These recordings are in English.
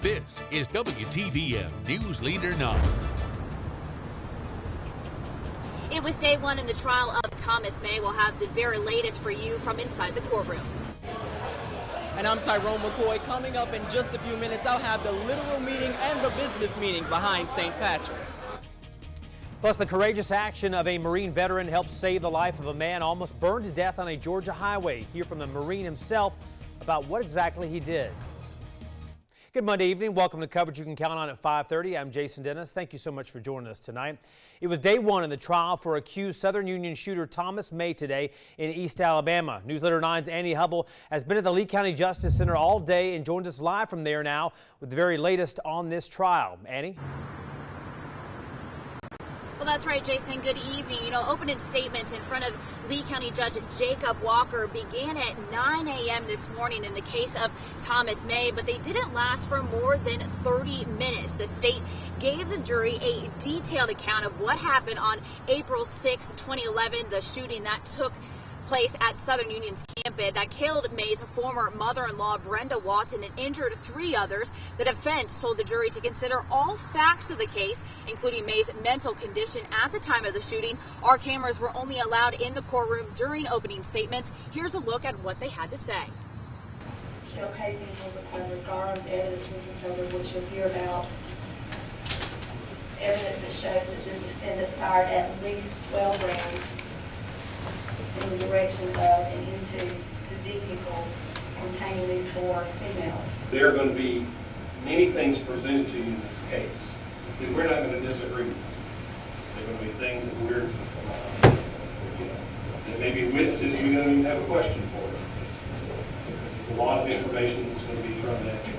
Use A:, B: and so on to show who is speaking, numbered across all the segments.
A: This is WTVM News Leader 9.
B: It was day one in the trial of Thomas May. We'll have the very latest for you from inside the courtroom.
C: And I'm Tyrone McCoy. Coming up in just a few minutes, I'll have the literal meaning and the business meaning behind St. Patrick's.
D: Plus, the courageous action of a Marine veteran helped save the life of a man almost burned to death on a Georgia highway. Hear from the Marine himself about what exactly he did. Good Monday evening. Welcome to coverage you can count on at 5:30. I'm Jason Dennis. Thank you so much for joining us tonight. It was day one in the trial for accused Southern Union shooter Thomas May today in East Alabama. News Leader 9's Annie Hubble has been at the Lee County Justice Center all day and joins us live from there now with the very latest on this trial. Annie?
B: Well, that's right, Jason. Good evening. Opening statements in front of Lee County Judge Jacob Walker began at 9 a.m. this morning in the case of Thomas May, but they didn't last for more than 30 minutes. The state gave the jury a detailed account of what happened on April 6, 2011, the shooting that took place at Southern Union's campus that killed May's former mother-in-law, Brenda Watson, and injured 3 others. The defense told the jury to consider all facts of the case, including May's mental condition at the time of the shooting. Our cameras were only allowed in the courtroom during opening statements. Here's a look at what they had to say.
E: Shell casings were recovered, firearms evidence was recovered, which you'll hear about. Evidence that shows that this defendant fired at least 12 rounds in the direction of and into the vehicle containing these 4 females.
F: There are going to be many things presented to you in this case that we're not going to disagree with. There are going to be things that we're, there may be witnesses we don't even have a question for. Because there's a lot of information that's going to be thrown at you.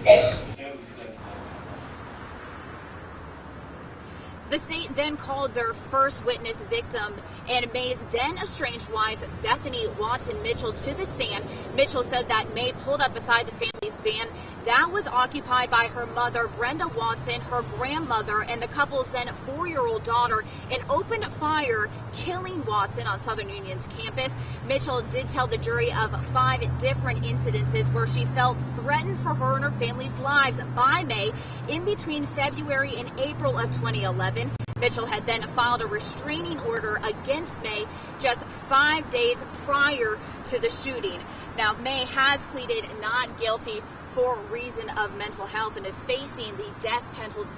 B: The state then called their first witness victim and May's then estranged wife, Bethany Watson Mitchell, to the stand. Mitchell said that May pulled up beside the family's van that was occupied by her mother, Brenda Watson, her grandmother, and the couple's then 4-year-old daughter, and opened fire, killing Watson on Southern Union's campus. Mitchell did tell the jury of 5 different incidences where she felt threatened for her and her family's lives by May in between February and April of 2011. Mitchell had then filed a restraining order against May just 5 days prior to the shooting. Now, May has pleaded not guilty for reason of mental health and is facing the death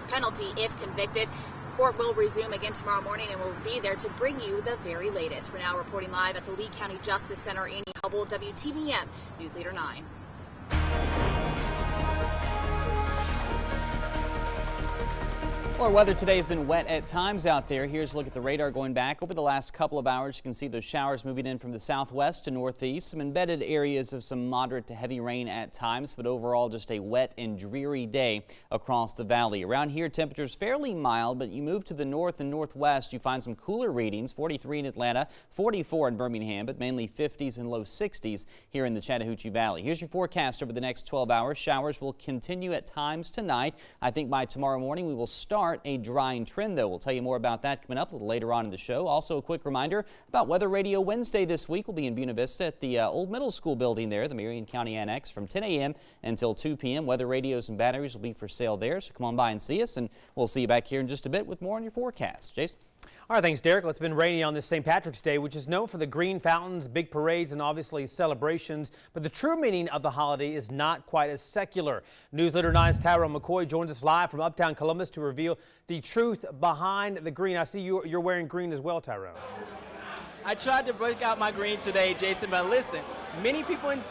B: penalty if convicted. Court will resume again tomorrow morning and we'll be there to bring you the very latest. For now, reporting live at the Lee County Justice Center, Annie Hubble, WTVM News Leader 9.
G: Well, our weather today has been wet at times out there. Here's a look at the radar going back over the last couple of hours. You can see those showers moving in from the southwest to northeast. Some embedded areas of some moderate to heavy rain at times, but overall just a wet and dreary day across the valley. Around here, temperatures fairly mild, but you move to the north and northwest, you find some cooler readings. 43 in Atlanta, 44 in Birmingham, but mainly 50s and low 60s here in the Chattahoochee Valley. Here's your forecast over the next 12 hours. Showers will continue at times tonight. I think by tomorrow morning we will start a drying trend, though. We'll tell you more about that coming up a little later on in the show. Also, a quick reminder about Weather Radio Wednesday this week. We'll be in Buena Vista at the old middle school building there, the Marion County Annex, from 10 a.m. until 2 p.m. Weather radios and batteries will be for sale there, so come on by and see us, and we'll see you back here in just a bit with more on your forecast. Jason?
D: All right, thanks, Derek. Well, it's been rainy on this St. Patrick's Day, which is known for the green fountains, big parades, and obviously celebrations. But the true meaning of the holiday is not quite as secular. News Leader 9's Tyrone McCoy joins us live from uptown Columbus to reveal the truth behind the green. I see you're wearing green as well, Tyrone.
C: I tried to break out my green today, Jason, but listen, many people in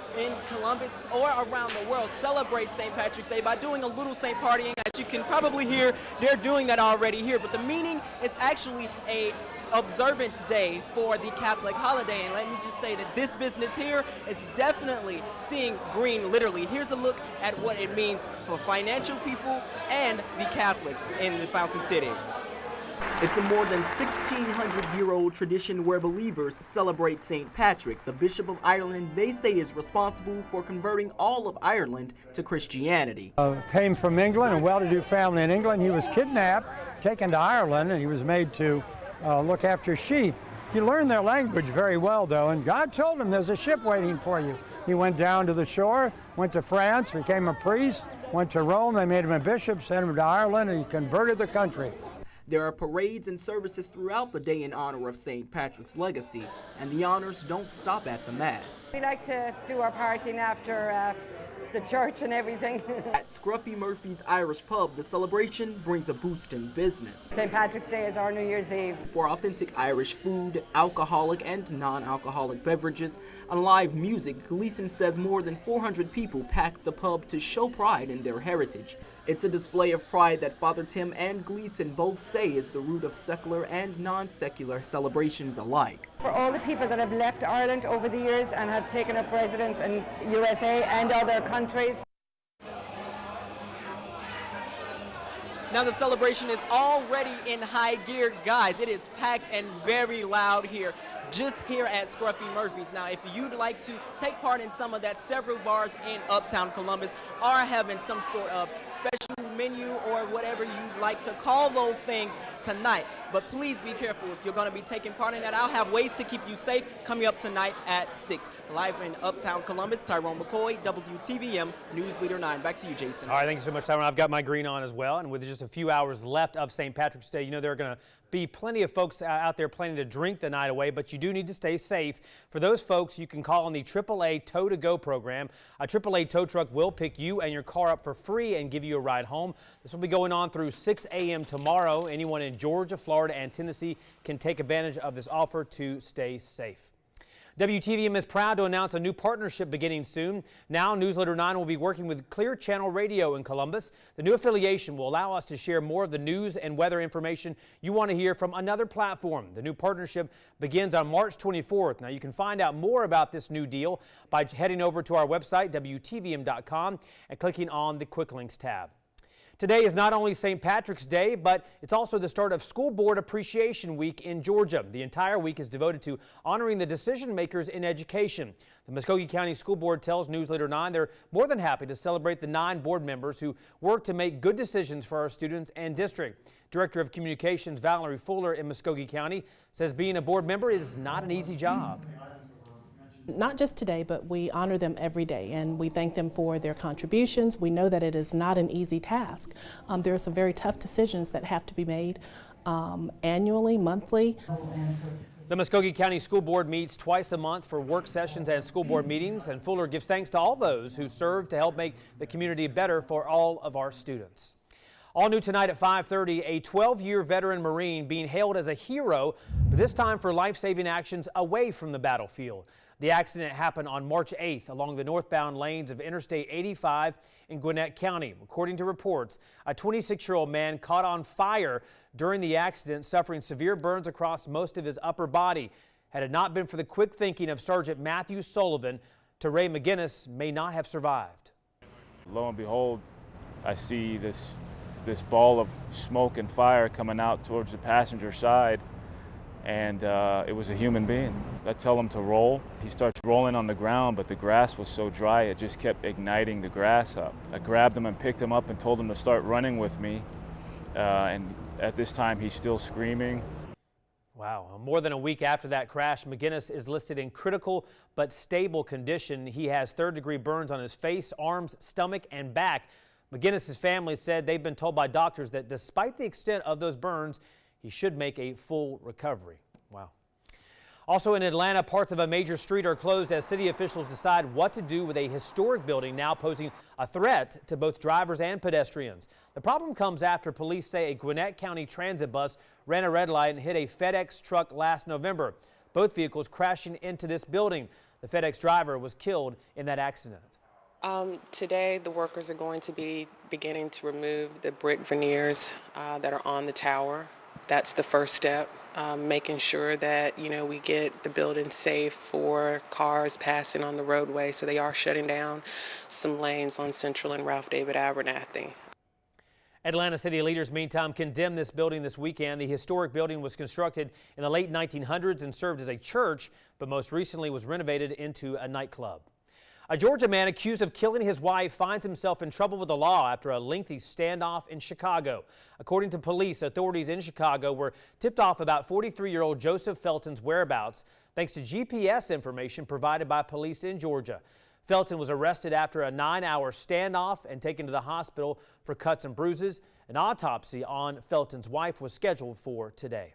C: Columbus or around the world celebrate St. Patrick's Day by doing a little St. partying. As you can probably hear, they're doing that already here, but the meaning is actually a observance day for the Catholic holiday. And let me just say that this business here is definitely seeing green literally. Here's a look at what it means for financial people and the Catholics in the Fountain City. It's a more than 1,600-year-old tradition where believers celebrate St. Patrick, the Bishop of Ireland they say is responsible for converting all of Ireland to Christianity.
H: Came from England, a well-to-do family in England. He was kidnapped, taken to Ireland, and he was made to look after sheep. He learned their language very well, though, and God told him there's a ship waiting for you. He went down to the shore, went to France, became a priest, went to Rome, they made him a bishop, sent him to Ireland, and he converted the country.
C: There are parades and services throughout the day in honor of St. Patrick's legacy, and the honors don't stop at the Mass.
I: We like to do our partying after the church and everything.
C: At Scruffy Murphy's Irish Pub, the celebration brings a boost in business.
I: St. Patrick's Day is our New Year's Eve.
C: For authentic Irish food, alcoholic and non-alcoholic beverages, and live music, Gleason says more than 400 people packed the pub to show pride in their heritage. It's a display of pride that Father Tim and Gleason both say is the root of secular and non-secular celebrations alike.
I: For all the people that have left Ireland over the years and have taken up residence in USA and other countries.
C: Now the celebration is already in high gear. Guys, it is packed and very loud here, just here at Scruffy Murphy's. Now, if you'd like to take part in some of that, several bars in Uptown Columbus are having some sort of special menu or whatever you'd like to call those things tonight. But please be careful if you're going to be taking part in that. I'll have ways to keep you safe coming up tonight at 6. Live in Uptown Columbus, Tyrone McCoy, WTVM News Leader 9. Back to you, Jason.
D: All right, thank you so much, Tyrone. I've got my green on as well, and with just a few hours left of St. Patrick's Day, you know there are going to be plenty of folks out there planning to drink the night away, but you do need to stay safe. For those folks, you can call on the AAA Tow to Go program. A AAA tow truck will pick you and your car up for free and give you a ride home. This will be going on through 6 a.m. tomorrow. Anyone in Georgia, Florida, and Tennessee can take advantage of this offer to stay safe. WTVM is proud to announce a new partnership beginning soon. Now, Newsletter 9 will be working with Clear Channel Radio in Columbus. The new affiliation will allow us to share more of the news and weather information you want to hear from another platform. The new partnership begins on March 24th. Now, you can find out more about this new deal by heading over to our website, WTVM.com, and clicking on the Quick Links tab. Today is not only St. Patrick's Day, but it's also the start of School Board Appreciation Week in Georgia. The entire week is devoted to honoring the decision makers in education. The Muskogee County School Board tells Newsletter 9 they're more than happy to celebrate the 9 board members who work to make good decisions for our students and district. Director of Communications Valerie Fuller in Muskogee County says being a board member is not an easy job.
J: Not just today, but we honor them every day, and we thank them for their contributions. We know that it is not an easy task. There are some very tough decisions that have to be made annually, monthly.
D: The Muskogee County School Board meets twice a month for work sessions and school board meetings, and Fuller gives thanks to all those who serve to help make the community better for all of our students. All new tonight at 5:30, a 12-year veteran Marine being hailed as a hero, but this time for life-saving actions away from the battlefield. The accident happened on March 8th along the northbound lanes of Interstate 85 in Gwinnett County. According to reports, a 26-year-old man caught on fire during the accident, suffering severe burns across most of his upper body. Had it not been for the quick thinking of Sergeant Matthew Sullivan, Ray McGinnis may not have survived.
K: Lo and behold, I see this ball of smoke and fire coming out towards the passenger side, and it was a human being. I tell him to roll. He starts rolling on the ground, but the grass was so dry it just kept igniting the grass up. I grabbed him and picked him up and told him to start running with me, and at this time he's still screaming.
D: Wow. More than a week after that crash, McGinnis is listed in critical but stable condition. He has third-degree burns on his face, arms, stomach, and back. McGinnis' family said they've been told by doctors that despite the extent of those burns, he should make a full recovery. Wow. Also in Atlanta, parts of a major street are closed as city officials decide what to do with a historic building now posing a threat to both drivers and pedestrians. The problem comes after police say a Gwinnett County transit bus ran a red light and hit a FedEx truck last November. Both vehicles crashing into this building. The FedEx driver was killed in that accident.
L: Today, the workers are going to be beginning to remove the brick veneers that are on the tower. That's the first step, making sure that, we get the building safe for cars passing on the roadway. So they are shutting down some lanes on Central and Ralph David Abernathy.
D: Atlanta city leaders, meantime, condemned this building this weekend. The historic building was constructed in the late 1900s and served as a church, but most recently was renovated into a nightclub. A Georgia man accused of killing his wife finds himself in trouble with the law after a lengthy standoff in Chicago. According to police, authorities in Chicago were tipped off about 43-year-old Joseph Felton's whereabouts thanks to GPS information provided by police in Georgia. Felton was arrested after a 9-hour standoff and taken to the hospital for cuts and bruises. An autopsy on Felton's wife was scheduled for today.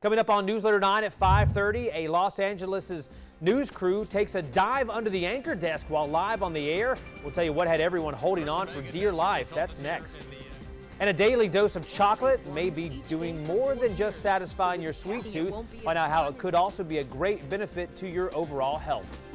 D: Coming up on Newsletter 9 at 5:30, a Los Angeles' news crew takes a dive under the anchor desk while live on the air. We'll tell you what had everyone holding on for dear life. That's next. And a daily dose of chocolate may be doing more than just satisfying your sweet tooth. Find out how it could also be a great benefit to your overall health.